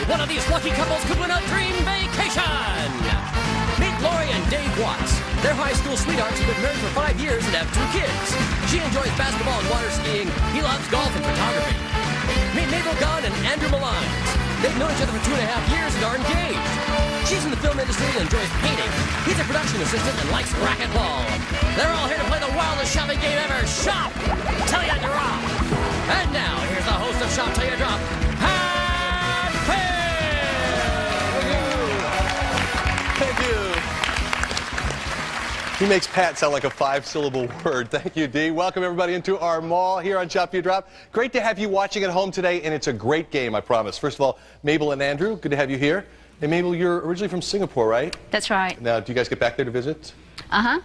one of these lucky couples could win a dream vacation. Meet Lori and Dave Watts. They're high school sweethearts who've been married for 5 years and have 2 kids. She enjoys basketball and water skiing. He loves golf and photography. Meet Mabel and Andrew Malines. They've known each other for 2.5 years and are engaged. She's in the film industry and enjoys painting. He's a production assistant and likes racquetball. They're all here to play the wildest shopping game ever, Shop Till You Drop. And now, here's the host of Shop Till You Drop, Pat Payne. Thank you. He makes Pat sound like a 5-syllable word. Thank you, Dee. Welcome, everybody, into our mall here on Shop Till You Drop. Great to have you watching at home today, and it's a great game, I promise. First of all, Mabel and Andrew, good to have you here. Hey, Mabel, you're originally from Singapore, right? That's right. Now, do you guys get back there to visit?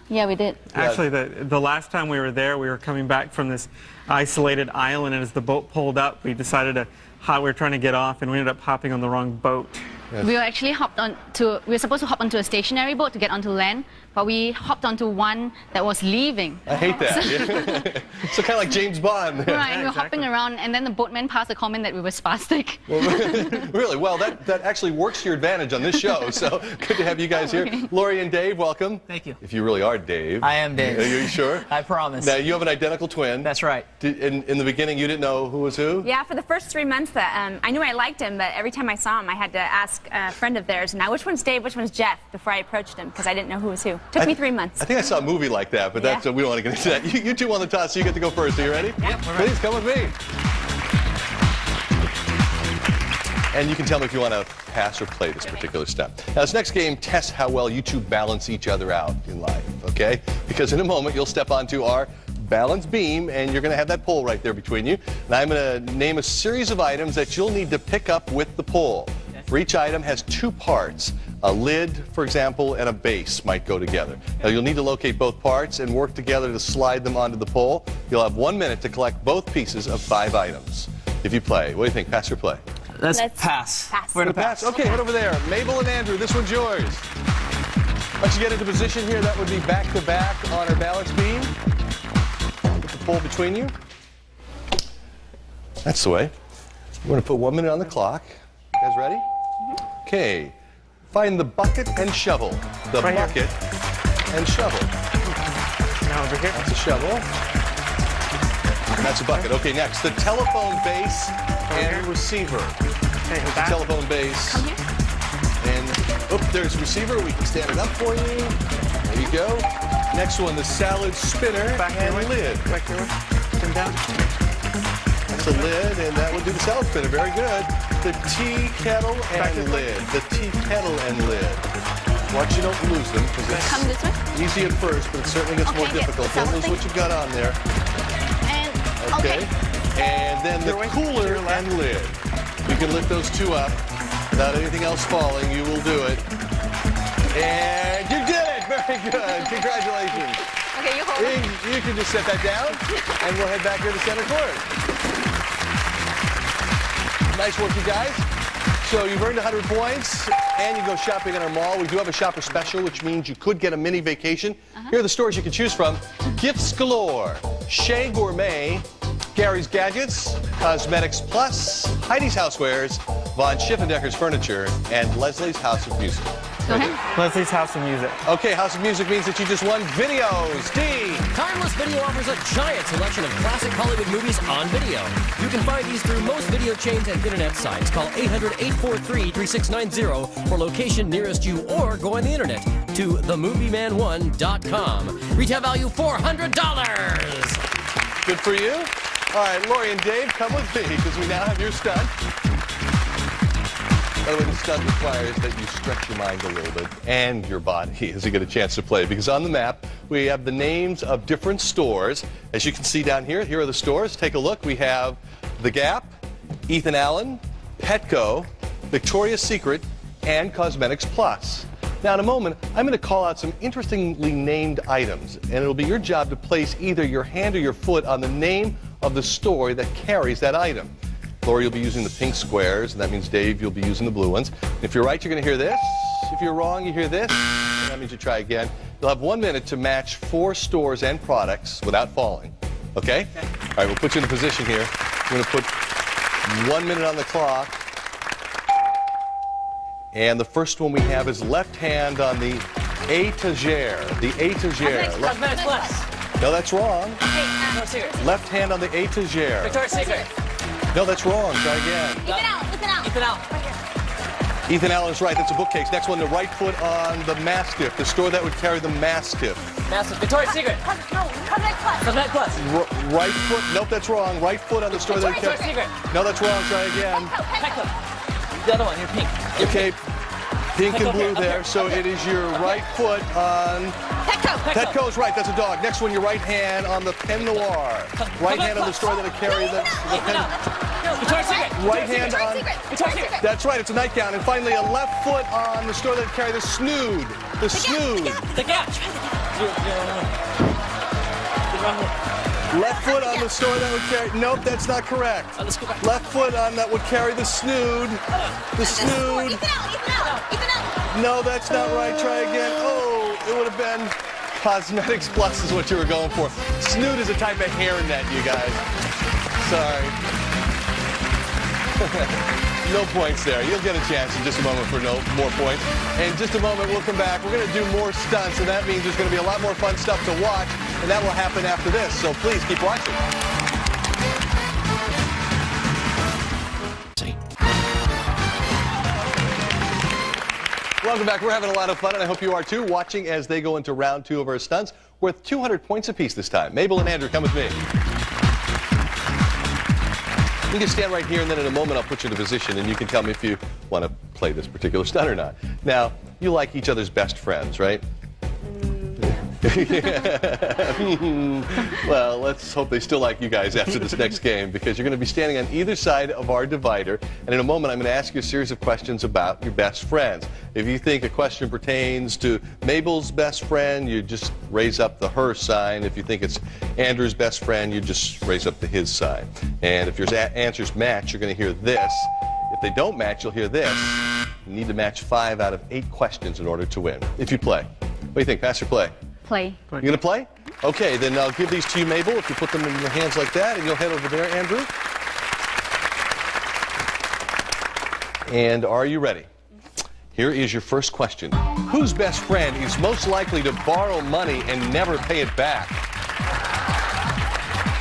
Yeah, we did. Actually, the last time we were there, we were coming back from this isolated island, and as the boat pulled up, we decided we were trying to get off, and we ended up hopping on the wrong boat. Yes. We were actually we were supposed to hop onto a stationary boat to get onto land, but we hopped onto one that was leaving. I hate that. So kind of like James Bond. Right, yeah, we were hopping around, and then the boatman passed a comment that we were spastic. Well, really? Well, that actually works to your advantage on this show, so good to have you guys here. Okay. Lori and Dave, welcome. Thank you. If you really are Dave. I am Dave. Are you sure? I promise. Now, you have an identical twin. That's right. In the beginning, you didn't know who was who? Yeah, for the first 3 months, I knew I liked him, but every time I saw him, I had to ask a friend of theirs, now which one's Dave, which one's Jeff, before I approached him, because I didn't know who was who. Took me 3 months. I think I saw a movie like that, but that's, we don't want to get into that. You two won the toss, so you get to go first. Are you ready? Yep, we're ready. Please, come with me. And you can tell me if you want to pass or play this particular step. Now, this next game tests how well you two balance each other out in life, okay? Because in a moment, you'll step onto our balance beam, and you're going to have that pole right there between you. And I'm going to name a series of items that you'll need to pick up with the pole. For each item has 2 parts. A lid, for example, and a base might go together. Now, you'll need to locate both parts and work together to slide them onto the pole. You'll have 1 minute to collect both pieces of 5 items. If you play, what do you think? Pass or play? Let's pass. We're going to pass. Okay, head over there. Mabel and Andrew, this one's yours. Once you get into position here, that would be back-to-back on our balance beam. Put the pole between you. That's the way. We're going to put 1 minute on the clock. You guys ready? Okay. Find the bucket and shovel. The right bucket and shovel. Now over here. That's a shovel. And that's a bucket. Okay, next. The telephone base and receiver. Okay, the telephone base. Come here. And, there's receiver. We can stand it up for you. There you go. Next one, the salad spinner and lid. Back here. Come down. That's a lid, and that would do the salad spinner. Very good. The tea kettle and lid. The tea kettle and lid. Watch you don't lose them, because Come this way. it's easy at first, but it certainly gets more difficult. Don't lose what you've got on there. And, Okay. And then the cooler and lid. You can lift those 2 up without anything else falling. You will do it. And you did it! Very good. Congratulations. Okay, you hold it. You can just set that down, and we'll head back here to center court. Nice work, you guys. So you've earned 100 points, and you go shopping in our mall. We do have a shopper special, which means you could get a mini vacation. Here are the stores you can choose from. Gifts galore. Shea Gourmet, Gary's Gadgets, Cosmetics Plus, Heidi's Housewares, Von Schiffendecker's Furniture, and Leslie's House of Music. Go ahead. Leslie's House of Music. Okay, House of Music means that you just won videos. D. Timeless Video offers a giant selection of classic Hollywood movies on video. You can find these through most video chains and internet sites. Call 800-843-3690 for location nearest you, or go on the internet to themovieman1.com. Retail value $400. Good for you. All right, Lori and Dave, come with me, because we now have your stunt. By the way, the stunt requires that you stretch your mind a little bit and your body as you get a chance to play, because on the map we have the names of different stores. As you can see down here, here are the stores. Take a look. We have The Gap, Ethan Allen, Petco, Victoria's Secret, and Cosmetics Plus. Now, in a moment, I'm going to call out some interestingly named items, and it'll be your job to place either your hand or your foot on the name of the store that carries that item. Lori, you'll be using the pink squares, and that means, Dave, you'll be using the blue ones. If you're right, you're going to hear this. If you're wrong, you hear this. And that means you try again. You'll have 1 minute to match 4 stores and products without falling. Okay? All right, we'll put you in a position here. We're going to put 1 minute on the clock. And the first one we have is left hand on the étagère. The étagère. Cosmetics Plus. No, that's wrong. No, Secret. Left hand on the étagère. Victoria's Secret. No, that's wrong. Try again. Ethan out. Ethan out. Ethan Allen is right. That's a bookcase. Next one, the right foot on the Mastiff, the store that would carry the Mastiff. Massive. Victoria's Secret. No, Cosmetics Plus. Cosmetics Plus. Right foot. Nope, that's wrong. Right foot on the store that would carry. Victoria's Secret. No, that's wrong. Try again. Petco. The other one. You're pink. Okay, pink and Petco, blue up there. here, So it is your right foot on. Petco is right. That's a dog. Next one, your right hand on the Pen Noir. Right hand on the store that would carry the pen. Victoria's Secret. Right hand on. Victoria's Secret. That's right. It's a nightgown. And finally, a left foot on the store that would carry the Snood. The Snood. The Gap. Left foot on the store that would carry. Nope, that's not correct. Let's go back. Left foot on that would carry the Snood. The Snood. Ethan out. No, that's not right. Try again. Oh, it would have been Cosmetics Plus is what you were going for. Snood is a type of hairnet, you guys. Sorry. No points there. You'll get a chance in just a moment for more points. In just a moment, we'll come back. We're going to do more stunts, and that means there's going to be a lot more fun stuff to watch, and that will happen after this. So please keep watching. Welcome back. We're having a lot of fun, and I hope you are too, watching as they go into round 2 of our stunts, worth 200 points apiece this time. Mabel and Andrew, come with me. You can stand right here, and then in a moment I'll put you in a position, and you can tell me if you want to play this particular stunt or not. Now, you like each other's best friends, right? Well, let's hope they still like you guys after this next game, because you're going to be standing on either side of our divider, and in a moment I'm going to ask you a series of questions about your best friends. If you think a question pertains to Mabel's best friend, you just raise up the her sign. If you think it's Andrew's best friend, you just raise up the his sign. And if your answers match, you're going to hear this. If they don't match, you'll hear this. You need to match 5 out of 8 questions in order to win. If you play. What do you think? Pass or play? Play. You going to play? Okay, then I'll give these to you, Mabel, if you put them in your hands like that, and you'll head over there, Andrew. And are you ready? Here is your first question. Whose best friend is most likely to borrow money and never pay it back?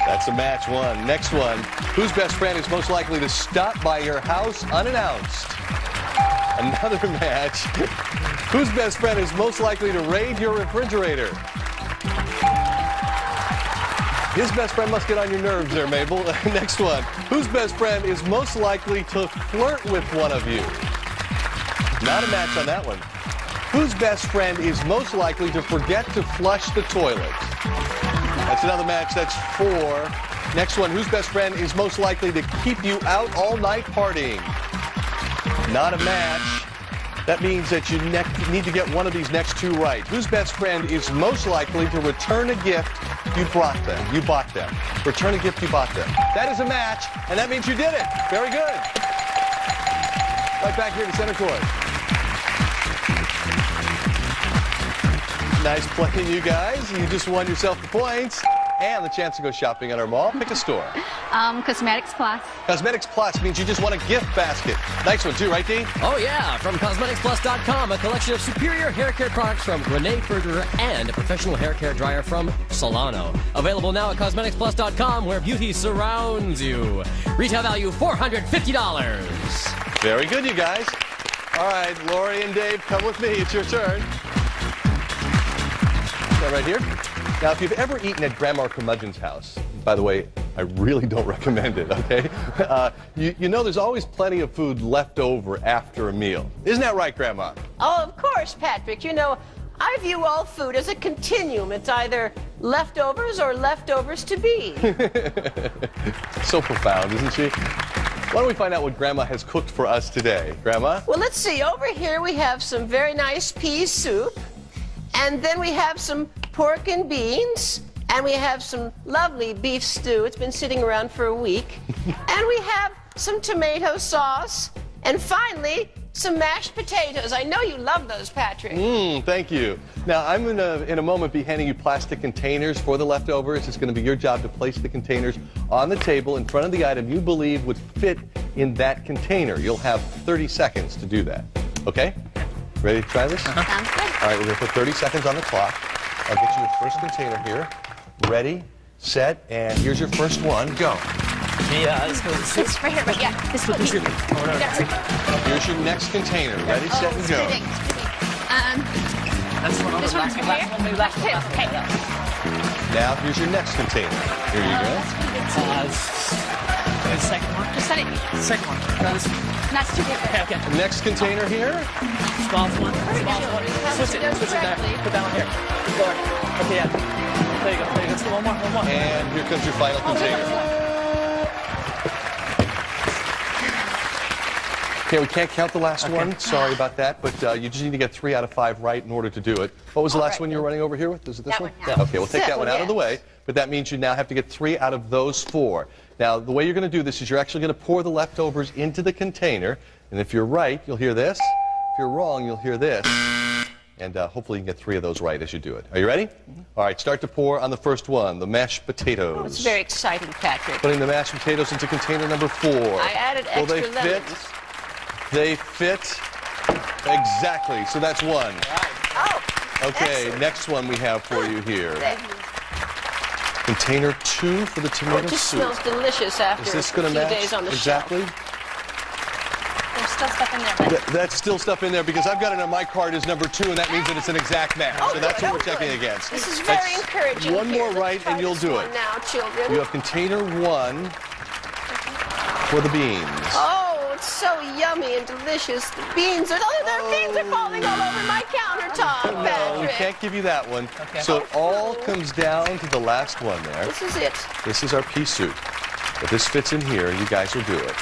That's a match 1. Next one. Whose best friend is most likely to stop by your house unannounced? Another match. Whose best friend is most likely to raid your refrigerator? His best friend must get on your nerves there, Mabel. Next one. Whose best friend is most likely to flirt with one of you? Not a match on that one. Whose best friend is most likely to forget to flush the toilet? That's another match. That's 4. Next one. Whose best friend is most likely to keep you out all night partying? Not a match. That means that you need to get one of these next 2 right. Whose best friend is most likely to return a gift you brought them? You bought them. Return a gift you bought them. That is a match, and that means you did it. Very good. Right back here to center court. Nice playing, you guys. You just won yourself the points and the chance to go shopping at our mall. Pick a store. Cosmetics Plus. Cosmetics Plus means you just won a gift basket. Nice one, too, right, Dee? Oh, yeah. From CosmeticsPlus.com, a collection of superior hair care products from Renee Berger and a professional hair care dryer from Solano. Available now at CosmeticsPlus.com, where beauty surrounds you. Retail value $450. Very good, you guys. All right, Lori and Dave, come with me. It's your turn. Stand right here. Now, if you've ever eaten at Grandma Curmudgeon's house, by the way, I really don't recommend it, okay? You know there's always plenty of food left over after a meal. Isn't that right, Grandma? Oh, of course, Patrick. You know, I view all food as a continuum. It's either leftovers or leftovers to be. So profound, isn't she? Why don't we find out what Grandma has cooked for us today? Grandma? Well, let's see. Over here we have some very nice pea soup. And then we have some pork and beans. And we have some lovely beef stew. It's been sitting around for a week. And we have some tomato sauce. And finally, some mashed potatoes. I know you love those, Patrick. Thank you. Now, I'm going to, in a moment, be handing you plastic containers for the leftovers. It's going to be your job to place the containers on the table in front of the item you believe would fit in that container. You'll have 30 seconds to do that. Okay? Ready to try this? Sounds good. All right, we're going to put 30 seconds on the clock. I'll get you your first container here. Ready, set, and here's your first one. Go. Yeah, let's go. It's right here, but yeah, this would be. Here's your next container. Ready, set, and go. That's one on This the one's last right one. Maybe last one. Okay. Now, here's your next container. Here you go. The second one. Just set it. Second one. No, this one. That's too big. Okay. Next container here. Small one. Small one. Switch it. Switch it there. Put that one here. Go ahead. Okay, yeah. There you go. There you go. So one more. One more. And here comes your final container. Okay, we can't count the last one. Sorry about that, but you just need to get 3 out of 5 right in order to do it. What was the last one you were running over here with? Is it this That one? one, yeah. Okay, we'll take that one out of the way, but that means you now have to get 3 out of those 4. Now, the way you're going to do this is you're actually going to pour the leftovers into the container, and if you're right, you'll hear this. If you're wrong, you'll hear this. And hopefully you can get 3 of those right as you do it. Are you ready? All right, start to pour on the first one, the mashed potatoes. Oh, it's very exciting, Patrick. Putting the mashed potatoes into container number 4. I added Will they extra fit? lemons. They fit exactly. So that's 1. Oh, Okay, excellent. next one we have for you here. Thank you. Container 2 for the tomato It just soup. smells delicious after Is this a going few to match days on the exactly? There's still stuff in there, but That's still stuff in there because I've got it on my card as number 2, and that means that it's an exact match. Oh, so that's good, what we're oh, checking good. against. This is very That's encouraging. One Here, more let's right, try and you'll this do one it. now, children. You have container 1 for the beans. Oh, it's so yummy and delicious. The beans are beans are falling all over my countertop, No, we Patrick. can't give you that one. Okay. So it all comes down to the last one there. This is it. This is our pea soup. If this fits in here, you guys will do it.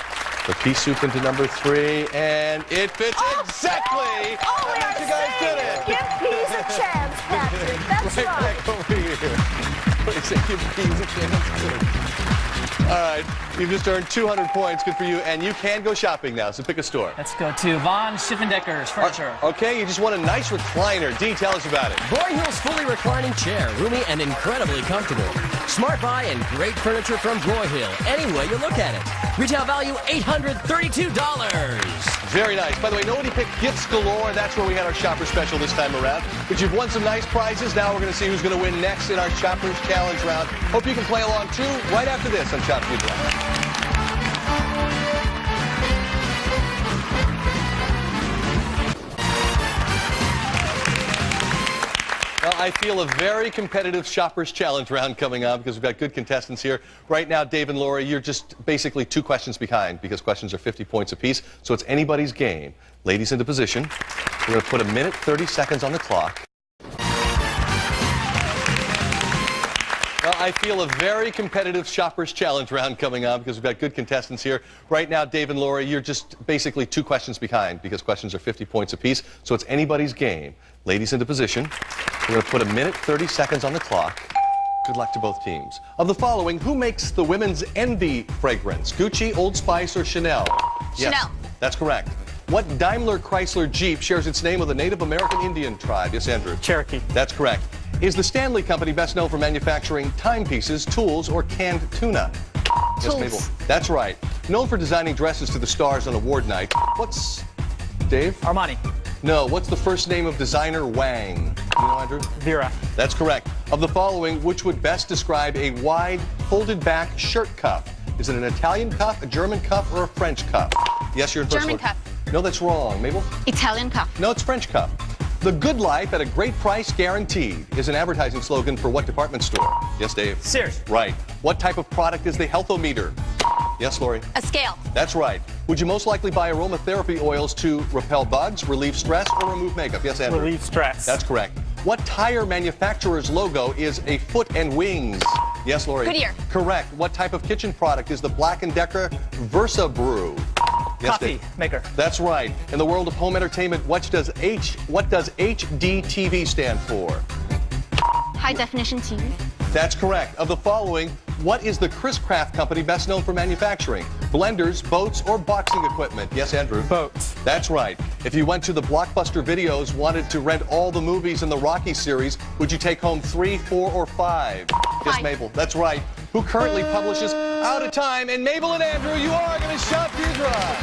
The pea soup into number 3, and it fits exactly. Oh, we I are bet you guys did saying it. give peas a chance, Patrick. That's Right right. back over here. What do you say? Give peas a chance. All right, you've just earned 200 points. Good for you, and you can go shopping now. So pick a store. Let's go to Von Schiffendecker's Furniture. Okay, you just want a nice recliner. Dee, tell us about it. Broyhill's fully reclining chair, roomy and incredibly comfortable. Smart buy and great furniture from Broyhill, any way you look at it. Retail value $832. Very nice. By the way, nobody picked gifts galore. That's where we had our shopper special this time around. But you've won some nice prizes. Now we're going to see who's going to win next in our Shoppers Challenge round. Hope you can play along too right after this on Shop Food Drive. Well, I feel a very competitive Shoppers Challenge round coming on because we've got good contestants here. Right now, Dave and Laura, you're just basically 2 questions behind because questions are 50 points apiece, so it's anybody's game. Ladies into position. We're going to put 1 minute, 30 seconds on the clock. Well, I feel a very competitive Shoppers Challenge round coming on because we've got good contestants here. Right now, Dave and Laura, you're just basically 2 questions behind because questions are 50 points apiece, so it's anybody's game. Ladies into position. We're going to put 1 minute, 30 seconds on the clock. Good luck to both teams. Of the following, who makes the women's Envy fragrance? Gucci, Old Spice, or Chanel? Yes, Chanel. that's correct. What Daimler Chrysler Jeep shares its name with a Native American Indian tribe? Yes, Andrew. Cherokee. That's correct. Is the Stanley Company best known for manufacturing timepieces, tools, or canned tuna? Yes, Tools. Mabel. That's right. Known for designing dresses to the stars on award night. What's Dave? Armani. No. What's the first name of designer Wang? You know, Andrew? Vera. That's correct. Of the following, which would best describe a wide, folded back shirt cuff? Is it an Italian cuff, a German cuff, or a French cuff? Yes, you're in first. German Laura. cuff. No, that's wrong. Mabel? Italian cuff. No, it's French cuff. The good life at a great price guaranteed is an advertising slogan for what department store? Yes, Dave? Sears. Right. What type of product is the Healthometer? Yes, Lori? A scale. That's right. Would you most likely buy aromatherapy oils to repel bugs, relieve stress, or remove makeup? Yes, Andrew? Relieve stress. That's correct. What tire manufacturer's logo is a foot and wings? Yes, Lori? Goodyear. Correct. What type of kitchen product is the Black & Decker Versa Brew? Yes, Coffee Dave? maker. That's right. In the world of home entertainment, what does HDTV stand for? High definition TV. That's correct. Of the following, what is the Chris Craft Company best known for manufacturing? Blenders, boats, or boxing equipment? Yes, Andrew? Boats. That's right. If you went to the Blockbuster Videos, wanted to rent all the movies in the Rocky series, would you take home 3, 4, or 5? Yes, 5. Mabel. That's right. Who currently publishes Out of Time? And Mabel and Andrew, you are going to shop your drive.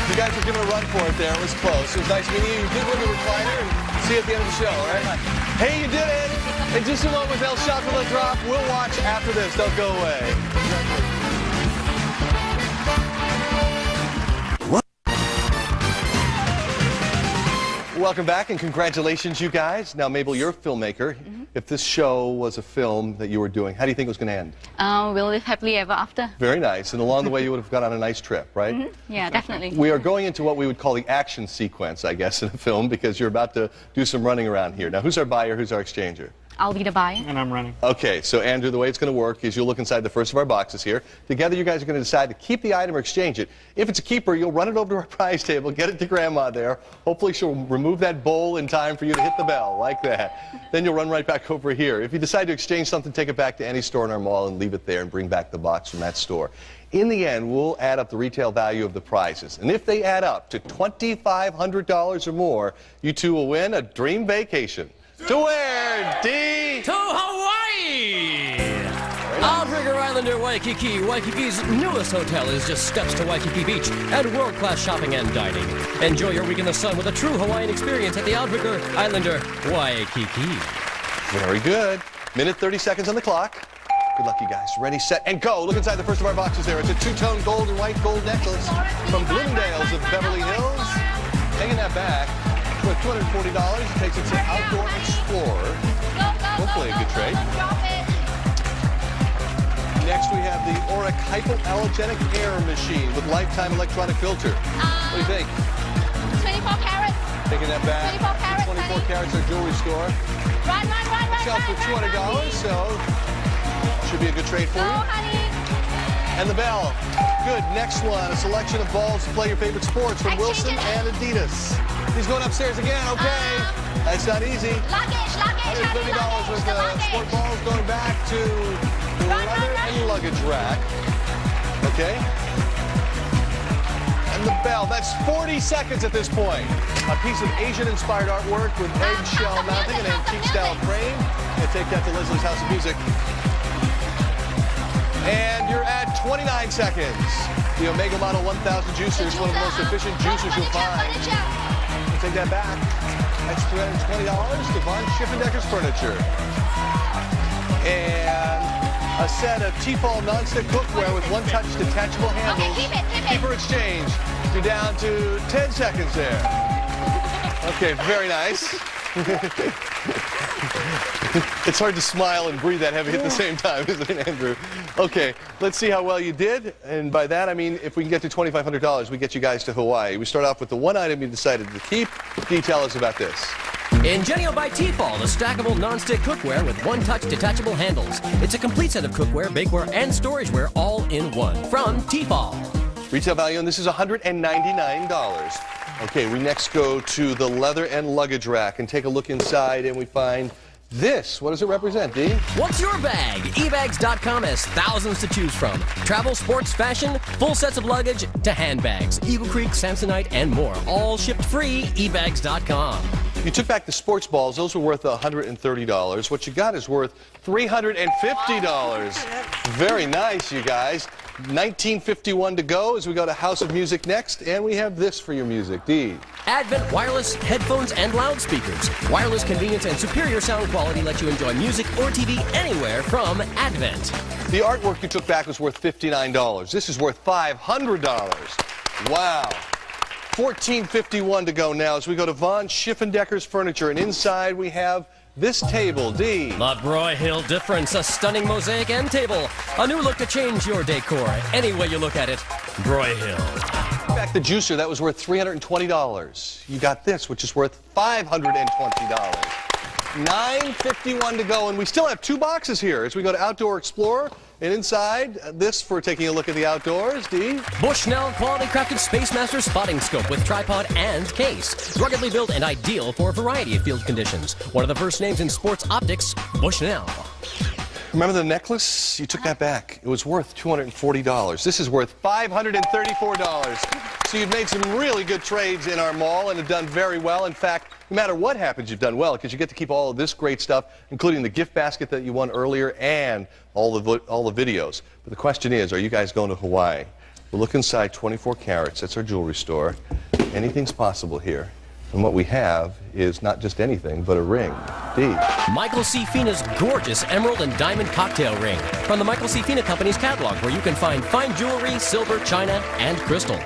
You guys were giving a run for it there. It was close. It was nice meeting you. You did win the recliner, and see you at the end of the show, all right? Hey, you did it! In just a moment, El Chocolate Drop. We'll watch after this. Don't go away. Welcome back, and congratulations, you guys. Now, Mabel, you're a filmmaker. If this show was a film that you were doing, how do you think it was going to end? We'll live happily ever after. Very nice. And along the way, you would have gone on a nice trip, right? Yeah, definitely. We are going into what we would call the action sequence, I guess, in a film, because you're about to do some running around here. Now, who's our buyer? Who's our exchanger? I'll be the buyer. And I'm running. Okay, so Andrew, the way it's going to work is you'll look inside the first of our boxes here. Together, you guys are going to decide to keep the item or exchange it. If it's a keeper, you'll run it over to our prize table, get it to Grandma there. Hopefully, she'll remove that bowl in time for you to hit the bell, like that. Then you'll run right back over here. If you decide to exchange something, take it back to any store in our mall and leave it there and bring back the box from that store. In the end, we'll add up the retail value of the prizes. And if they add up to $2,500 or more, you two will win a dream vacation. To where, D? To Hawaii! Outrigger Islander Waikiki. Waikiki's newest hotel is just steps to Waikiki Beach and world-class shopping and dining. Enjoy your week in the sun with a true Hawaiian experience at the Outrigger Islander Waikiki. Very good. Minute 30 seconds on the clock. Good luck, you guys. Ready, set, and go. Look inside the first of our boxes there. It's a two-tone gold and white gold necklace from Bloomingdale's of Beverly Hills. Taking that back. For $240, it takes it to Outdoor Explorer. Hopefully a good trade. Next we have the Auric Hypoallergenic Air Machine with lifetime electronic filter. What do you think? 24 carats. Taking that back. 24 carats. 24 carats, our jewelry store. Run. Sells for $200, so should be a good trade for you. honey. And the bell. Good. Next one, a selection of balls to play your favorite sports from Wilson and Adidas. He's going upstairs again. Okay. That's not easy. Luggage. $130 with the sport balls going back to the leather and luggage rack. Okay. And the bell. That's 40 seconds at this point. A piece of Asian-inspired artwork with eggshell mounting and antique-style frame. And take that to Leslie's House of Music. And you're at 29 seconds. The Omega Model 1000 juicer is one of the most efficient juicers you'll find. Take that back. That's $320 to Von Schiffendecker's Furniture. And a set of Tefal nonstick cookware with one-touch detachable handles. Okay, keep it. Keep for exchange. You're down to 10 seconds there. Okay, very nice. It's hard to smile and breathe that heavy at the same time, isn't it, Andrew? Okay, let's see how well you did. And by that, I mean, if we can get to $2,500, we get you guys to Hawaii. We start off with the one item you decided to keep. Dee, tell us about this. Ingenio by Tefal, the stackable non-stick cookware with one-touch detachable handles. It's a complete set of cookware, bakeware, and storageware all in one from Tefal. Retail value on this is $199. Okay, we next go to the leather and luggage rack and take a look inside, and we find this. What does it represent, Dee? What's your bag? ebags.com has thousands to choose from. Travel, sports, fashion, full sets of luggage to handbags. Eagle Creek, Samsonite, and more. All shipped free. ebags.com. You took back the sports balls. Those were worth $130. What you got is worth $350. Very nice, you guys. 1951 to go as we go to House of Music next, and we have this for your music. Dee. Advent wireless headphones and loudspeakers. Wireless convenience and superior sound quality let you enjoy music or TV anywhere from Advent. The artwork you took back was worth $59. This is worth $500. Wow. 1451 to go now as we go to Von Schiffendecker's Furniture, and inside we have this table. Dee. The Broyhill difference, a stunning mosaic end table. A new look to change your decor. Any way you look at it, Broyhill. Back the juicer, that was worth $320. You got this, which is worth $520. $951 to go, and we still have two boxes here as we go to Outdoor Explorer. And inside, this for taking a look at the outdoors, Dee. Bushnell quality crafted Space Master spotting scope with tripod and case. Ruggedly built and ideal for a variety of field conditions. One of the first names in sports optics, Bushnell. Remember the necklace? You took that back. It was worth $240. This is worth $534. So you've made some really good trades in our mall and have done very well. In fact, no matter what happens, you've done well because you get to keep all of this great stuff, including the gift basket that you won earlier and all the videos. But the question is, are you guys going to Hawaii? We'll look inside 24 carats. That's our jewelry store. Anything's possible here. And what we have is not just anything, but a ring. Dee. Michael C. Fina's gorgeous emerald and diamond cocktail ring from the Michael C. Fina Company's catalog, where you can find fine jewelry, silver, china, and crystal.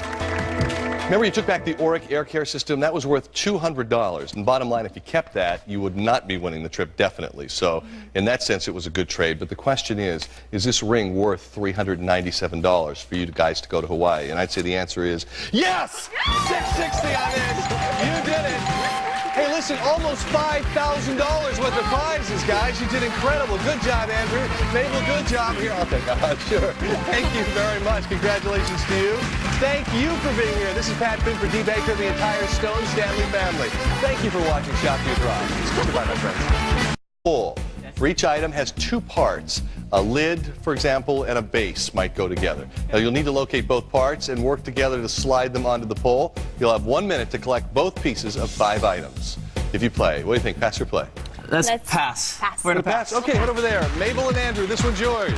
Remember you took back the Auric air care system? That was worth $200. And bottom line, if you kept that, you would not be winning the trip, definitely. So in that sense, it was a good trade. But the question is this ring worth $397 for you guys to go to Hawaii? And I'd say the answer is yes! $660 on this. You did it. Hey, listen, almost $5,000 worth of prizes, guys. You did incredible. Good job, Andrew. Mabel, good job. Here, I'll take that. Sure. Thank you very much. Congratulations to you. Thank you for being here. This is Pat Finn for Dee Baker, the entire Stone Stanley family. Thank you for watching Shop You Drive. Goodbye, my friends. Pull. For each item has two parts. A lid, for example, and a base might go together. Now, you'll need to locate both parts and work together to slide them onto the pole. You'll have 1 minute to collect both pieces of 5 items. If you play, what do you think? Pass or play? Let's pass. We're Gonna pass? Okay, right over there. Mabel and Andrew, this one's yours.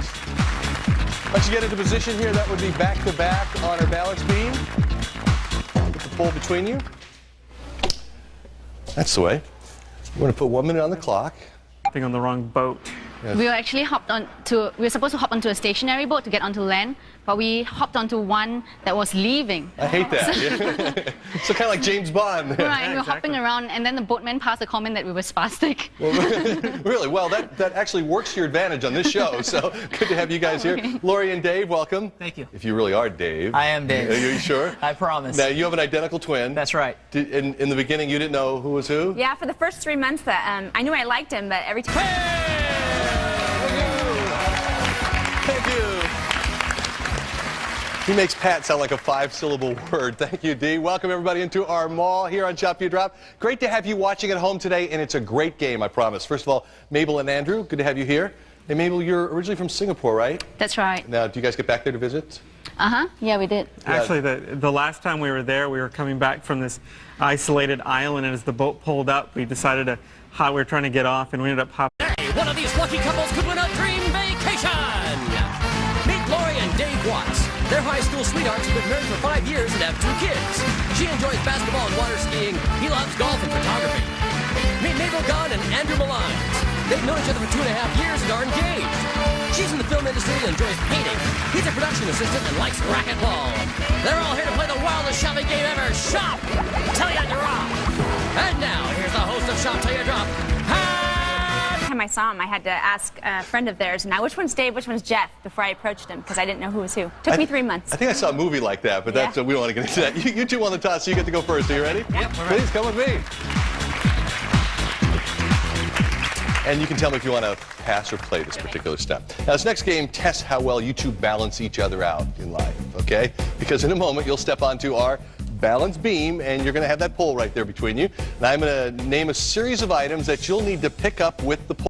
Once you get into position here, that would be back-to-back on our balance beam. Put the pole between you. That's the way. We're going to put 1 minute on the clock. On the wrong boat. We were actually we were supposed to hop onto a stationary boat to get onto land, but we hopped onto one that was leaving. I hate that. So kind of like James Bond. Right, we were hopping around, and then the boatman passed a comment that we were spastic. Really? Well, that actually works to your advantage on this show, so good to have you guys here. Lori and Dave, welcome. Thank you. If you really are Dave. I am Dave. Are you sure? I promise. Now, you have an identical twin. That's right. In the beginning, you didn't know who was who? Yeah, for the first 3 months that I knew I liked him, but every time. Thank you. He makes Pat sound like a 5-syllable word. Thank you, Dee. Welcome, everybody, into our mall here on Shop You Drop. Great to have you watching at home today, and it's a great game, I promise. First of all, Mabel and Andrew, good to have you here. Hey, Mabel, you're originally from Singapore, right? That's right. Now, do you guys get back there to visit? Yeah, we did. Actually, the last time we were there, we were coming back from this isolated island, and as the boat pulled up, we decided to, we were trying to get off, and we ended up hopping. One of these lucky couples could win a dream vacation. Meet Lori and Dave Watts. They're high school sweethearts who've been married for 5 years and have 2 kids. She enjoys basketball and water skiing. He loves golf and photography. Meet Mabel Gunn and Andrew Malines. They've known each other for 2.5 years and are engaged. She's in the film industry and enjoys painting. He's a production assistant and likes racquetball. They're all here to play the wildest shopping game ever. Shop till you drop. And now, here's the host of Shop Till You Drop, Time I saw him, I had to ask a friend of theirs, now which one's Dave, which one's Jeff, before I approached him, because I didn't know who was who. Took me 3 months. I think I saw a movie like that, but that's, we don't want to get into that. You two won the toss, so you get to go first. Are you ready? Yep, we're ready. Please come with me. And you can tell me if you want to pass or play this particular step. Now, this next game tests how well you two balance each other out in life, okay? Because in a moment, you'll step onto our balance beam, and you're going to have that pole right there between you. And I'm going to name a series of items that you'll need to pick up with the pole.